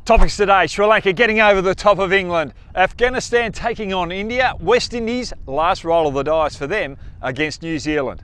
Topics today: Sri Lanka getting over the top of England, Afghanistan taking on India, West Indies, last roll of the dice for them against New Zealand.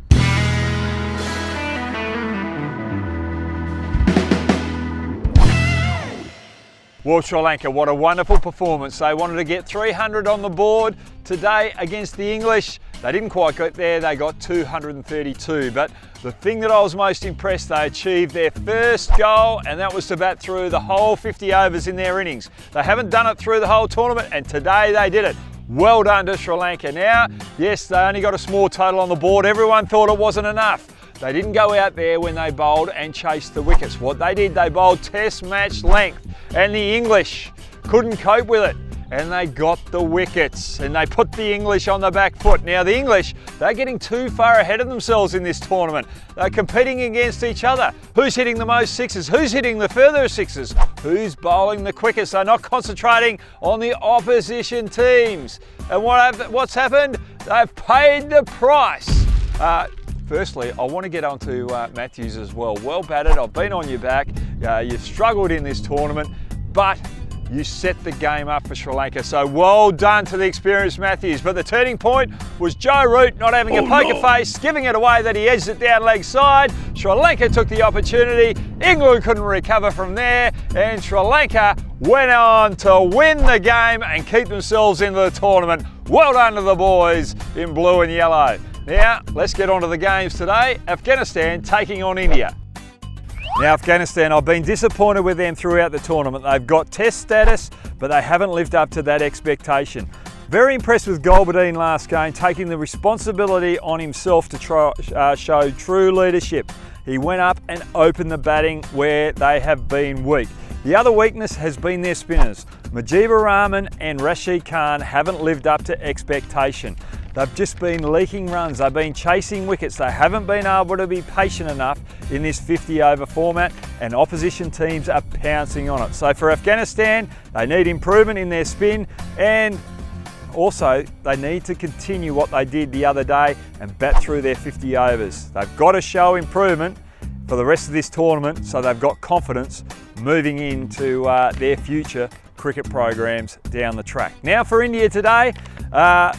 Well, Sri Lanka, what a wonderful performance. They wanted to get 300 on the board today against the English. They didn't quite get there, they got 232. But the thing that I was most impressed, they achieved their first goal, and that was to bat through the whole 50 overs in their innings. They haven't done it through the whole tournament, and today they did it. Well done to Sri Lanka. Now, yes, they only got a small total on the board. Everyone thought it wasn't enough. They didn't go out there when they bowled and chased the wickets. What they did, they bowled test match length, and the English couldn't cope with it, and they got the wickets, and they put the English on the back foot. Now the English, they're getting too far ahead of themselves in this tournament. They're competing against each other. Who's hitting the most sixes? Who's hitting the furthest sixes? Who's bowling the quickest? They're not concentrating on the opposition teams. And what's happened? They've paid the price. Firstly, I want to get on to Matthews as well. Well batted, I've been on your back. You've struggled in this tournament, but you set the game up for Sri Lanka. So well done to the experienced Matthews. But the turning point was Joe Root not having a poker face, giving it away that he edged it down leg side. Sri Lanka took the opportunity. England couldn't recover from there, and Sri Lanka went on to win the game and keep themselves into the tournament. Well done to the boys in blue and yellow. Now, let's get on to the games today. Afghanistan taking on India. Now, Afghanistan, I've been disappointed with them throughout the tournament. They've got test status, but they haven't lived up to that expectation. Very impressed with Gulbadine last game, taking the responsibility on himself to show true leadership. He went up and opened the batting where they have been weak. The other weakness has been their spinners. Mujibur Rahman and Rashid Khan haven't lived up to expectation. They've just been leaking runs, they've been chasing wickets, they haven't been able to be patient enough in this 50 over format, and opposition teams are pouncing on it. So for Afghanistan, they need improvement in their spin, and also they need to continue what they did the other day and bat through their 50 overs. They've got to show improvement for the rest of this tournament, so they've got confidence moving into their future cricket programs down the track. Now for India today,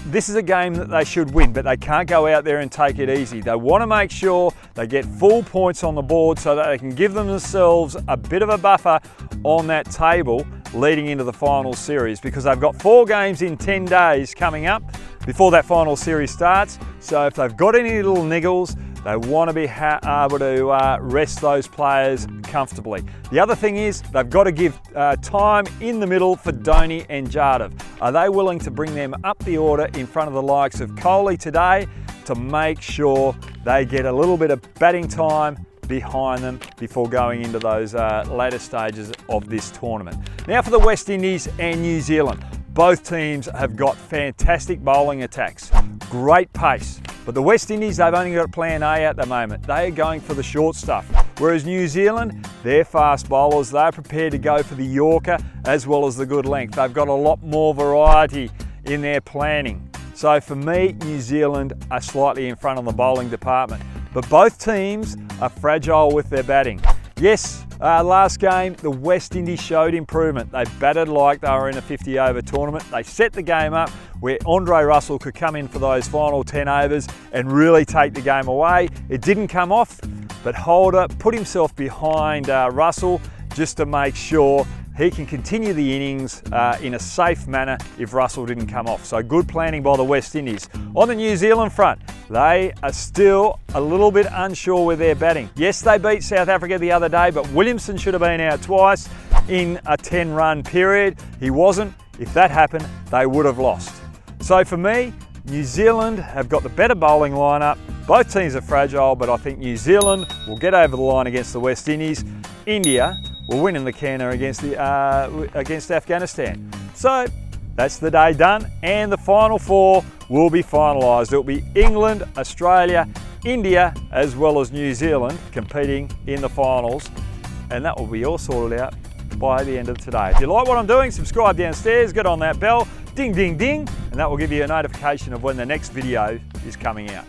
this is a game that they should win, but they can't go out there and take it easy. They want to make sure they get full points on the board so that they can give themselves a bit of a buffer on that table leading into the final series, because they've got 4 games in 10 days coming up before that final series starts. So if they've got any little niggles, they want to be able to rest those players comfortably. The other thing is they've got to give time in the middle for Dhoni and Jadhav. Are they willing to bring them up the order in front of the likes of Kohli today to make sure they get a little bit of batting time behind them before going into those later stages of this tournament? Now for the West Indies and New Zealand. Both teams have got fantastic bowling attacks, great pace. But the West Indies, they've only got plan A at the moment. They are going for the short stuff. Whereas New Zealand, they're fast bowlers. They're prepared to go for the Yorker as well as the good length. They've got a lot more variety in their planning. So for me, New Zealand are slightly in front on the bowling department. But both teams are fragile with their batting. Yes, last game, the West Indies showed improvement. They batted like they were in a 50 over tournament. They set the game up where Andre Russell could come in for those final 10 overs and really take the game away. It didn't come off, but Holder put himself behind Russell just to make sure he can continue the innings in a safe manner if Russell didn't come off. So good planning by the West Indies. On the New Zealand front, they are still a little bit unsure with their batting. Yes, they beat South Africa the other day, but Williamson should have been out twice in a 10-run period. He wasn't. If that happened, they would have lost. So for me, New Zealand have got the better bowling lineup. Both teams are fragile, but I think New Zealand will get over the line against the West Indies. India will win in the canter against Afghanistan. So that's the day done, and the final 4 will be finalised. It will be England, Australia, India, as well as New Zealand competing in the finals, and that will be all sorted out by the end of today. If you like what I'm doing, subscribe downstairs, get on that bell, ding, ding, ding, and that will give you a notification of when the next video is coming out.